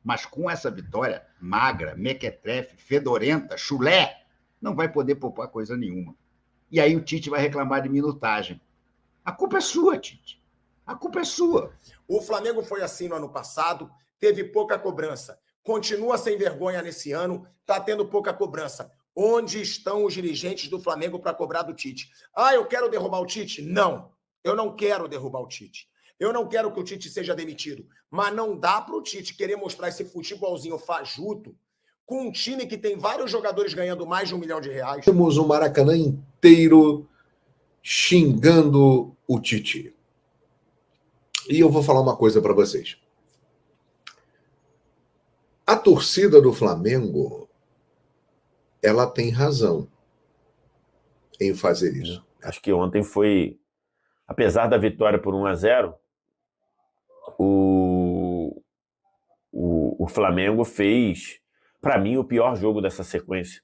Mas com essa vitória magra, mequetrefe, fedorenta, chulé, não vai poder poupar coisa nenhuma. E aí o Tite vai reclamar de minutagem. A culpa é sua, Tite. A culpa é sua. O Flamengo foi assim no ano passado, teve pouca cobrança. Continua sem vergonha nesse ano, está tendo pouca cobrança. Onde estão os dirigentes do Flamengo para cobrar do Tite? Ah, eu quero derrubar o Tite? Não, eu não quero derrubar o Tite. Eu não quero que o Tite seja demitido. Mas não dá para o Tite querer mostrar esse futebolzinho fajuto com um time que tem vários jogadores ganhando mais de R$1 milhão. Temos o Maracanã inteiro xingando o Tite. E eu vou falar uma coisa para vocês. A torcida do Flamengo, ela tem razão em fazer isso. Acho que ontem foi, apesar da vitória por 1-0, o Flamengo fez, para mim, o pior jogo dessa sequência.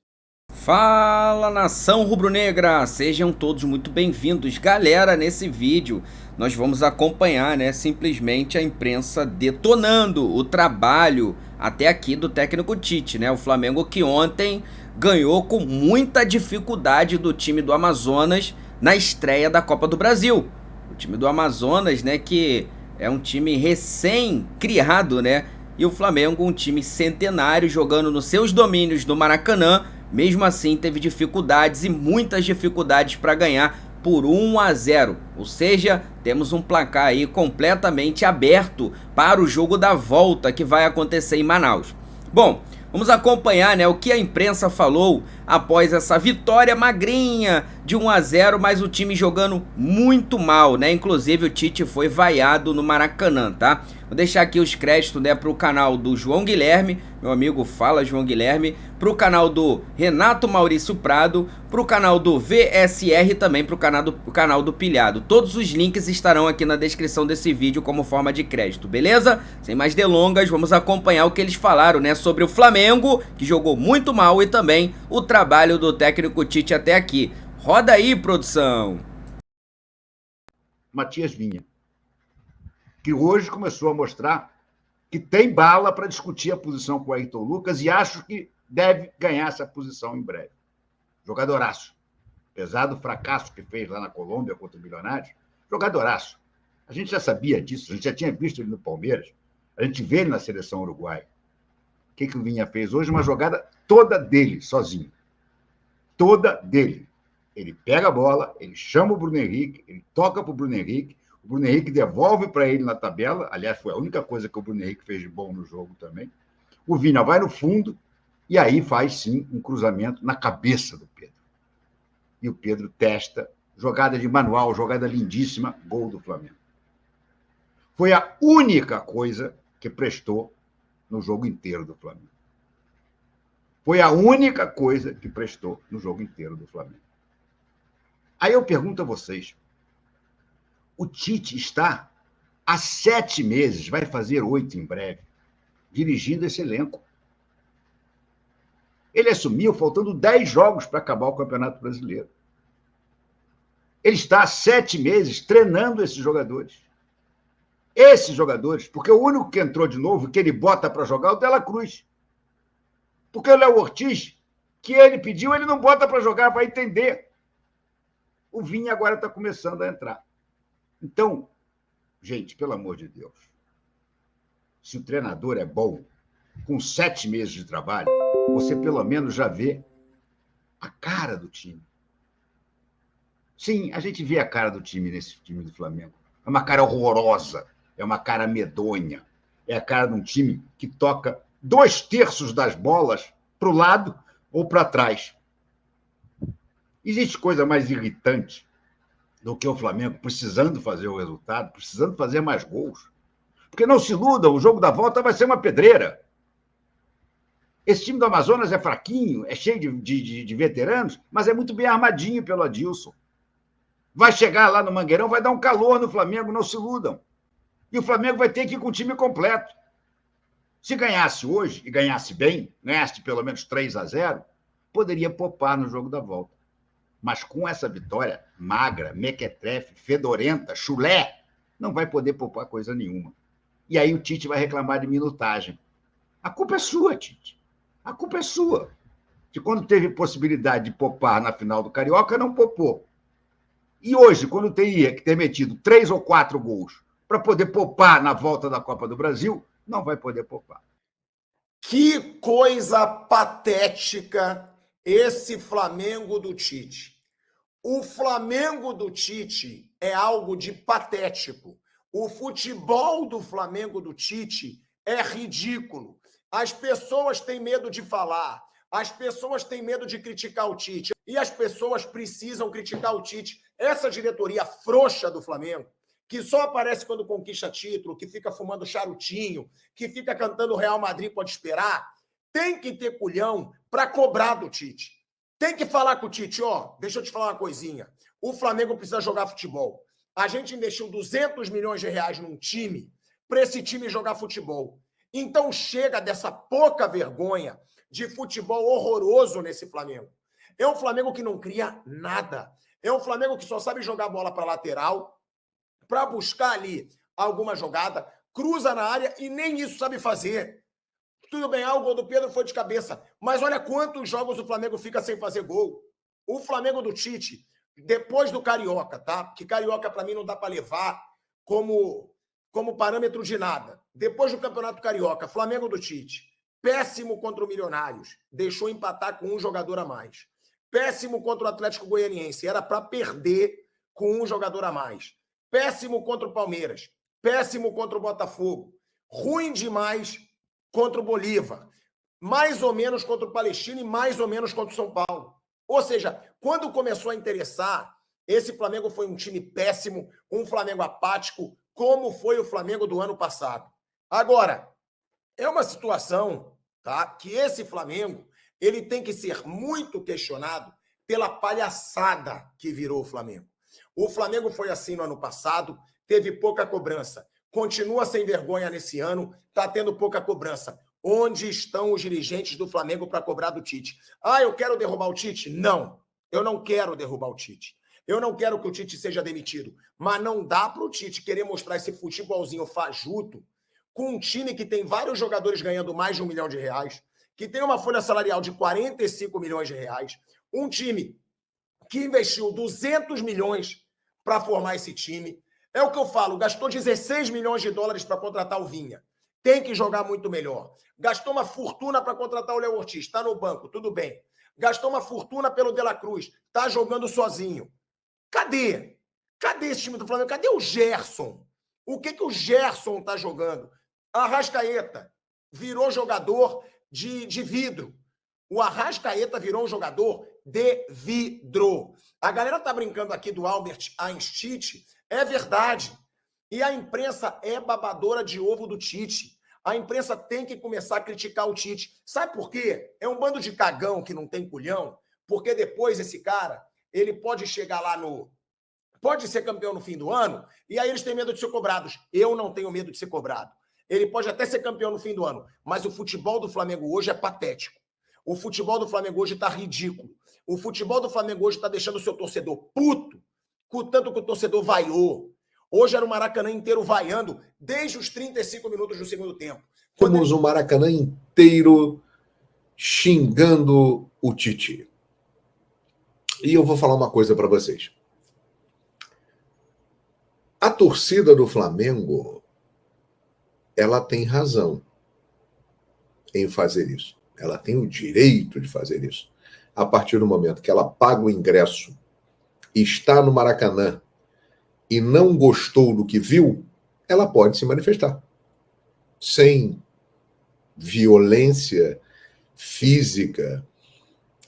Fala, nação rubro-negra, sejam todos muito bem-vindos. Galera, nesse vídeo nós vamos acompanhar, simplesmente a imprensa detonando o trabalho até aqui do técnico Tite, O Flamengo que ontem ganhou com muita dificuldade do time do Amazonas na estreia da Copa do Brasil. O time do Amazonas, que é um time recém-criado, E o Flamengo, um time centenário, jogando nos seus domínios do Maracanã, mesmo assim teve dificuldades e muitas dificuldades para ganhar por 1-0. Ou seja, temos um placar aí completamente aberto para o jogo da volta que vai acontecer em Manaus. Bom, vamos acompanhar o que a imprensa falou após essa vitória magrinha de 1-0, mas o time jogando muito mal, Inclusive o Tite foi vaiado no Maracanã, tá? Vou deixar aqui os créditos, para o canal do João Guilherme, meu amigo Fala João Guilherme, para o canal do Renato Maurício Prado, para o canal do VSR e também para o canal do Pilhado. Todos os links estarão aqui na descrição desse vídeo como forma de crédito, beleza? Sem mais delongas, vamos acompanhar o que eles falaram, sobre o Flamengo, que jogou muito mal, e também o trabalho do técnico Tite até aqui. Roda aí, produção! Matias Vinha, que hoje começou a mostrar que tem bala para discutir a posição com o Ayrton Lucas e acho que deve ganhar essa posição em breve. Jogadoraço. Apesar do fracasso que fez lá na Colômbia contra o Milionários, jogadoraço. A gente já sabia disso, a gente já tinha visto ele no Palmeiras, a gente vê ele na seleção uruguaia. O que o Vinha fez hoje? Uma jogada toda dele, sozinho. Toda dele. Ele pega a bola, ele chama o Bruno Henrique, ele toca para o Bruno Henrique, o Bruno Henrique devolve para ele na tabela. Aliás, foi a única coisa que o Bruno Henrique fez de bom no jogo também. O Vinha vai no fundo e aí faz, sim, um cruzamento na cabeça do Pedro. E o Pedro testa, jogada de manual, jogada lindíssima, gol do Flamengo. Foi a única coisa que prestou no jogo inteiro do Flamengo. Foi a única coisa que prestou no jogo inteiro do Flamengo. Aí eu pergunto a vocês, o Tite está há 7 meses, vai fazer 8 em breve, dirigindo esse elenco. Ele assumiu faltando 10 jogos para acabar o Campeonato Brasileiro. Ele está há 7 meses treinando esses jogadores. Esses jogadores, porque o único que entrou de novo, que ele bota para jogar, é o Dela Cruz. Porque o Léo Ortiz, que ele pediu, ele não bota para jogar, vai entender. O Vinha agora está começando a entrar. Então, gente, pelo amor de Deus, se o treinador é bom, com 7 meses de trabalho, você pelo menos já vê a cara do time. Sim, a gente vê a cara do time nesse time do Flamengo. É uma cara horrorosa, é uma cara medonha, é a cara de um time que toca 2/3 das bolas para o lado ou para trás. Existe coisa mais irritante do que o Flamengo precisando fazer o resultado, precisando fazer mais gols. Porque não se iludam, o jogo da volta vai ser uma pedreira. Esse time do Amazonas é fraquinho, é cheio de veteranos, mas é muito bem armadinho pelo Adilson. Vai chegar lá no Mangueirão, vai dar um calor no Flamengo, não se iludam. E o Flamengo vai ter que ir com o time completo. Se ganhasse hoje, e ganhasse bem, ganhasse pelo menos 3-0, poderia poupar no jogo da volta. Mas com essa vitória magra, mequetrefe, fedorenta, chulé, não vai poder poupar coisa nenhuma. E aí o Tite vai reclamar de minutagem. A culpa é sua, Tite. A culpa é sua. Que quando teve possibilidade de poupar na final do Carioca, não poupou. E hoje, quando teria que ter metido 3 ou 4 gols para poder poupar na volta da Copa do Brasil, não vai poder poupar. Que coisa patética esse Flamengo do Tite. O Flamengo do Tite é algo de patético. O futebol do Flamengo do Tite é ridículo. As pessoas têm medo de falar, as pessoas têm medo de criticar o Tite, e as pessoas precisam criticar o Tite. Essa diretoria frouxa do Flamengo, que só aparece quando conquista título, que fica fumando charutinho, que fica cantando Real Madrid pode esperar, tem que ter culhão para cobrar do Tite. Tem que falar com o Tite, ó, deixa eu te falar uma coisinha. O Flamengo precisa jogar futebol. A gente investiu 200 milhões de reais num time para esse time jogar futebol. Então chega dessa pouca vergonha de futebol horroroso nesse Flamengo. É um Flamengo que não cria nada. É um Flamengo que só sabe jogar bola para lateral, para buscar ali alguma jogada, cruza na área e nem isso sabe fazer. Tudo bem, o gol do Pedro foi de cabeça, mas olha quantos jogos o Flamengo fica sem fazer gol. O Flamengo do Tite, depois do Carioca, tá? Que Carioca para mim não dá para levar como parâmetro de nada. Depois do Campeonato Carioca, Flamengo do Tite, péssimo contra o Milionários, deixou empatar com um jogador a mais. Péssimo contra o Atlético Goianiense, era para perder com um jogador a mais. Péssimo contra o Palmeiras, péssimo contra o Botafogo, ruim demais contra o Bolívar, mais ou menos contra o Palestino e mais ou menos contra o São Paulo. Ou seja, quando começou a interessar, esse Flamengo foi um time péssimo, um Flamengo apático, como foi o Flamengo do ano passado. Agora, é uma situação, tá, que esse Flamengo ele tem que ser muito questionado pela palhaçada que virou o Flamengo. O Flamengo foi assim no ano passado, teve pouca cobrança. Continua sem vergonha nesse ano, está tendo pouca cobrança. Onde estão os dirigentes do Flamengo para cobrar do Tite? Ah, eu quero derrubar o Tite? Não, eu não quero derrubar o Tite. Eu não quero que o Tite seja demitido. Mas não dá para o Tite querer mostrar esse futebolzinho fajuto com um time que tem vários jogadores ganhando mais de R$1 milhão, que tem uma folha salarial de 45 milhões de reais, um time que investiu 200 milhões para formar esse time. É o que eu falo, gastou 16 milhões de dólares para contratar o Vinha. Tem que jogar muito melhor. Gastou uma fortuna para contratar o Léo Ortiz, está no banco, tudo bem. Gastou uma fortuna pelo De La Cruz, está jogando sozinho. Cadê? Cadê esse time do Flamengo? Cadê o Gerson? O que o Gerson está jogando? Arrascaeta virou jogador de vidro. O Arrascaeta virou um jogador de vidro. A galera tá brincando aqui do Albert Einstein. É verdade. E a imprensa é babadora de ovo do Tite. A imprensa tem que começar a criticar o Tite. Sabe por quê? É um bando de cagão que não tem culhão, porque depois esse cara, ele pode chegar lá no... Pode ser campeão no fim do ano, e aí eles têm medo de ser cobrados. Eu não tenho medo de ser cobrado. Ele pode até ser campeão no fim do ano, mas o futebol do Flamengo hoje é patético. O futebol do Flamengo hoje está ridículo. O futebol do Flamengo hoje está deixando o seu torcedor puto, com o tanto que o torcedor vaiou. Hoje era o Maracanã inteiro vaiando, desde os 35 minutos do segundo tempo. Temos o Maracanã inteiro xingando o Tite. E eu vou falar uma coisa para vocês. A torcida do Flamengo, ela tem razão em fazer isso. Ela tem o direito de fazer isso. A partir do momento que ela paga o ingresso, está no Maracanã e não gostou do que viu, ela pode se manifestar. Sem violência física,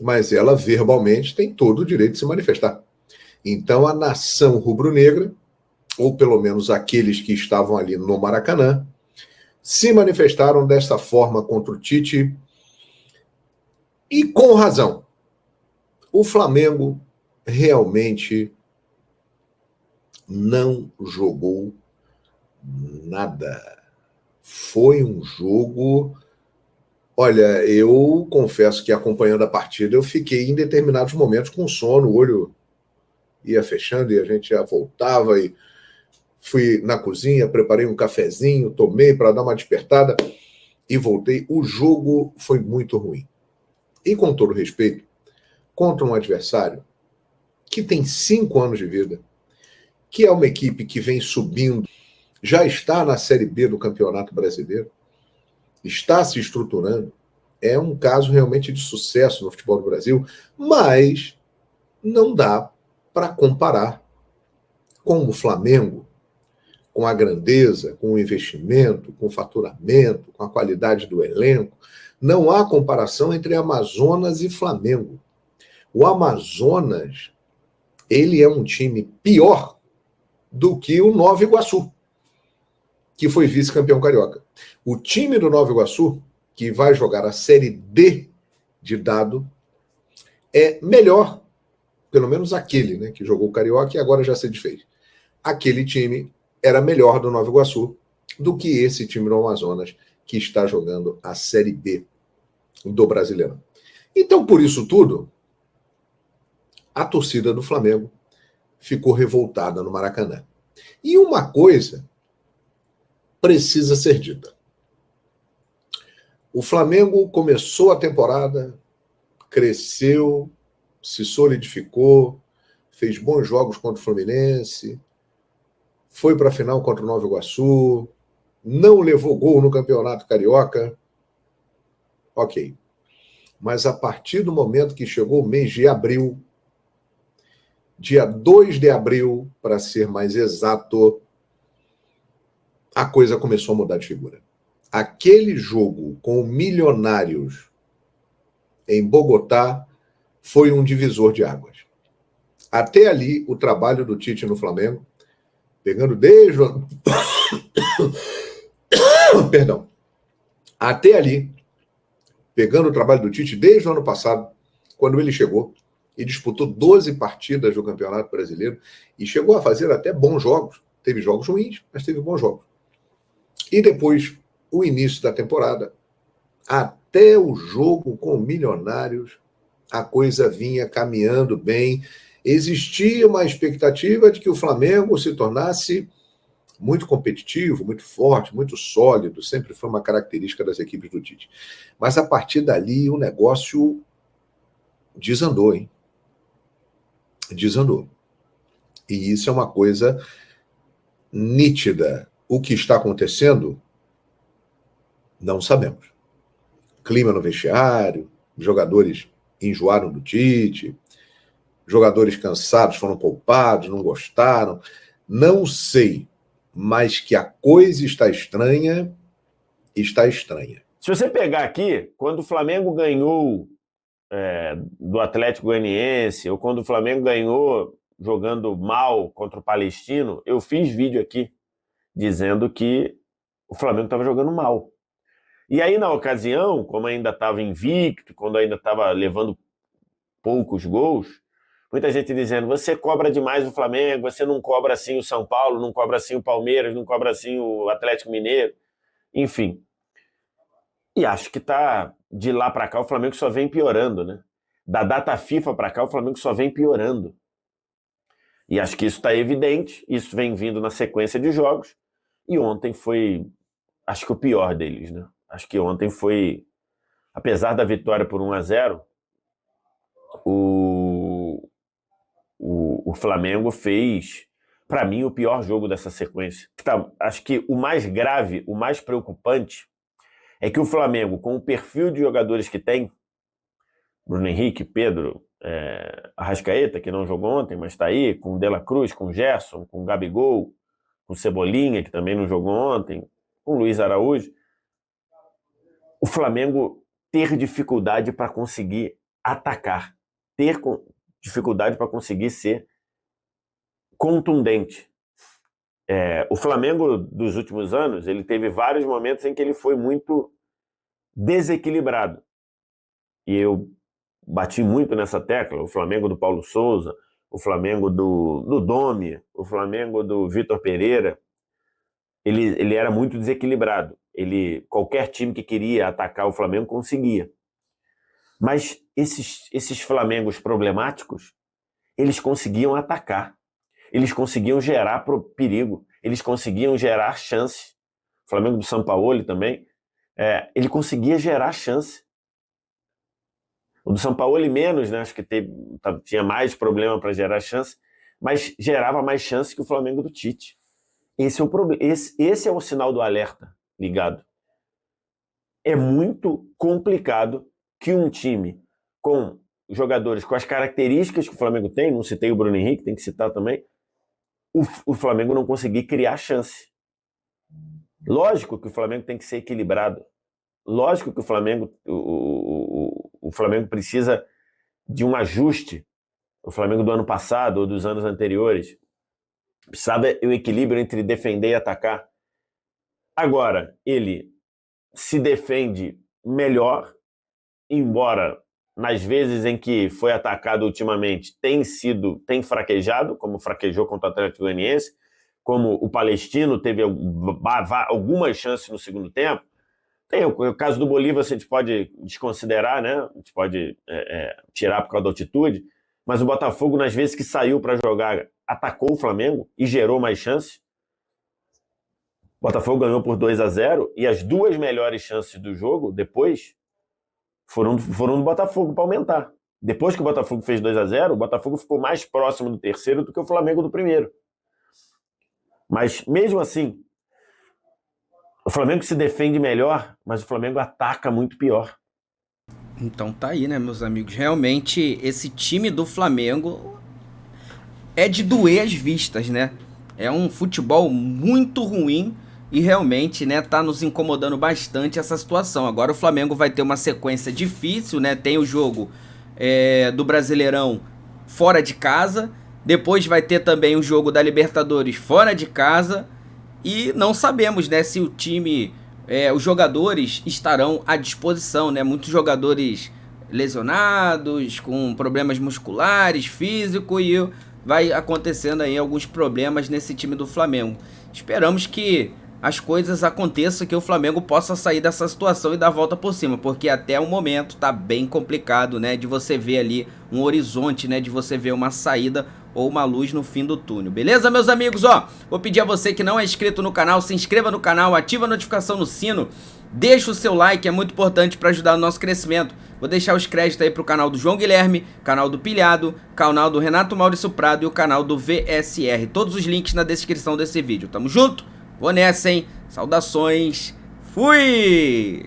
mas ela verbalmente tem todo o direito de se manifestar. Então a nação rubro-negra, ou pelo menos aqueles que estavam ali no Maracanã, se manifestaram dessa forma contra o Tite, e com razão. O Flamengo realmente não jogou nada. Foi um jogo... Olha, eu confesso que acompanhando a partida, eu fiquei em determinados momentos com sono, o olho ia fechando e a gente já voltava e fui na cozinha, preparei um cafezinho, tomei para dar uma despertada. e voltei, o jogo foi muito ruim. E com todo respeito, contra um adversário que tem 5 anos de vida, que é uma equipe que vem subindo, já está na Série B do Campeonato Brasileiro, está se estruturando, é um caso realmente de sucesso no futebol do Brasil, mas não dá para comparar com o Flamengo, com a grandeza, com o investimento, com o faturamento, com a qualidade do elenco. Não há comparação entre Amazonas e Flamengo. O Amazonas, ele é um time pior do que o Nova Iguaçu, que foi vice-campeão carioca. O time do Nova Iguaçu, que vai jogar a Série D de dado, é melhor, pelo menos aquele, né, que jogou o carioca e agora já se desfez. Aquele time era melhor do Nova Iguaçu do que esse time do Amazonas, que está jogando a Série B do Brasileirão. Então, por isso tudo, a torcida do Flamengo ficou revoltada no Maracanã. E uma coisa precisa ser dita. O Flamengo começou a temporada, cresceu, se solidificou, fez bons jogos contra o Fluminense, foi para a final contra o Nova Iguaçu, não levou gol no Campeonato Carioca. Ok. Mas a partir do momento que chegou o mês de abril, dia 2 de abril, para ser mais exato, a coisa começou a mudar de figura. Aquele jogo com o Milionários em Bogotá foi um divisor de águas. Até ali, o trabalho do Tite no Flamengo, pegando desde o... Perdão. Até ali, pegando o trabalho do Tite desde o ano passado, quando ele chegou e disputou 12 partidas do Campeonato Brasileiro e chegou a fazer até bons jogos. Teve jogos ruins, mas teve bons jogos. E depois, o início da temporada, até o jogo com o Milionários, a coisa vinha caminhando bem. Existia uma expectativa de que o Flamengo se tornasse muito competitivo, muito forte, muito sólido, sempre foi uma característica das equipes do Tite. Mas a partir dali o negócio desandou, hein? Desandou. E isso é uma coisa nítida. O que está acontecendo, não sabemos. Clima no vestiário, jogadores enjoaram do Tite, jogadores cansados foram poupados, não gostaram. Não sei, mas que a coisa está estranha, está estranha. Se você pegar aqui, quando o Flamengo ganhou do Atlético Goianiense, ou quando o Flamengo ganhou jogando mal contra o Palestino, eu fiz vídeo aqui dizendo que o Flamengo estava jogando mal. E aí, na ocasião, como ainda estava invicto, quando ainda estava levando poucos gols, muita gente dizendo, você cobra demais o Flamengo, você não cobra assim o São Paulo, não cobra assim o Palmeiras, não cobra assim o Atlético Mineiro, enfim. E acho que de lá para cá o Flamengo só vem piorando, né? Da data FIFA para cá o Flamengo só vem piorando. E acho que isso está evidente, isso vem vindo na sequência de jogos, e ontem foi, acho que o pior deles, né? Acho que ontem foi, apesar da vitória por 1-0, o Flamengo fez, para mim, o pior jogo dessa sequência. Acho que o mais grave, o mais preocupante, é que o Flamengo, com o perfil de jogadores que tem, Bruno Henrique, Pedro, Arrascaeta, que não jogou ontem, mas está aí, com o De La Cruz, com o Gerson, com o Gabigol, com o Cebolinha, que também não jogou ontem, com o Luiz Araújo, o Flamengo ter dificuldade para conseguir atacar, ter dificuldade para conseguir ser contundente. O Flamengo dos últimos anos, ele teve vários momentos em que ele foi muito desequilibrado. E eu bati muito nessa tecla, o Flamengo do Paulo Souza, o Flamengo do Domi, o Flamengo do Vitor Pereira, ele era muito desequilibrado. Qualquer time que queria atacar o Flamengo conseguia. Mas esses Flamengos problemáticos, eles conseguiam atacar, eles conseguiam gerar perigo, eles conseguiam gerar chances. O Flamengo do Sampaoli também, ele conseguia gerar chance. O do São Paulo menos, né? Acho que tinha mais problema para gerar chance, mas gerava mais chance que o Flamengo do Tite. Esse é o problema. Esse é o sinal do alerta ligado. É muito complicado que um time com jogadores com as características que o Flamengo tem, não citei o Bruno Henrique, tem que citar também, o Flamengo não conseguir criar chance. Lógico que o Flamengo tem que ser equilibrado. Lógico que o Flamengo precisa de um ajuste. O Flamengo do ano passado ou dos anos anteriores precisava o equilíbrio entre defender e atacar. Agora, ele se defende melhor, embora nas vezes em que foi atacado ultimamente tem fraquejado, como fraquejou contra o Atlético Goianiense, como o Palestino teve algumas chances no segundo tempo. Tem o caso do Bolívar, a gente pode desconsiderar, né? A gente pode tirar por causa da altitude, mas o Botafogo, nas vezes que saiu para jogar, atacou o Flamengo e gerou mais chances. O Botafogo ganhou por 2-0 e as duas melhores chances do jogo, depois, foram do Botafogo para aumentar. Depois que o Botafogo fez 2-0, o Botafogo ficou mais próximo do terceiro do que o Flamengo do primeiro. Mas, mesmo assim, o Flamengo se defende melhor, mas o Flamengo ataca muito pior. Então tá aí, né, meus amigos? Realmente, esse time do Flamengo é de doer as vistas, né? É um futebol muito ruim e realmente, né, tá nos incomodando bastante essa situação. Agora o Flamengo vai ter uma sequência difícil, né? Tem o jogo do Brasileirão fora de casa, depois vai ter também o jogo da Libertadores fora de casa e não sabemos, né, se o time, os jogadores estarão à disposição, né? Muitos jogadores lesionados, com problemas musculares, físicos e vai acontecendo aí alguns problemas nesse time do Flamengo. Esperamos que as coisas aconteçam, que o Flamengo possa sair dessa situação e dar a volta por cima, porque até o momento tá bem complicado, né, de você ver ali um horizonte, né, de você ver uma saída ou uma luz no fim do túnel. Beleza, meus amigos? Ó, vou pedir a você que não é inscrito no canal, se inscreva no canal, ativa a notificação no sino, deixa o seu like, é muito importante para ajudar no nosso crescimento. Vou deixar os créditos aí pro canal do João Guilherme, canal do Pilhado, canal do Renato Maurício Prado e o canal do VSR. Todos os links na descrição desse vídeo. Tamo junto? Vou nessa, hein? Saudações. Fui!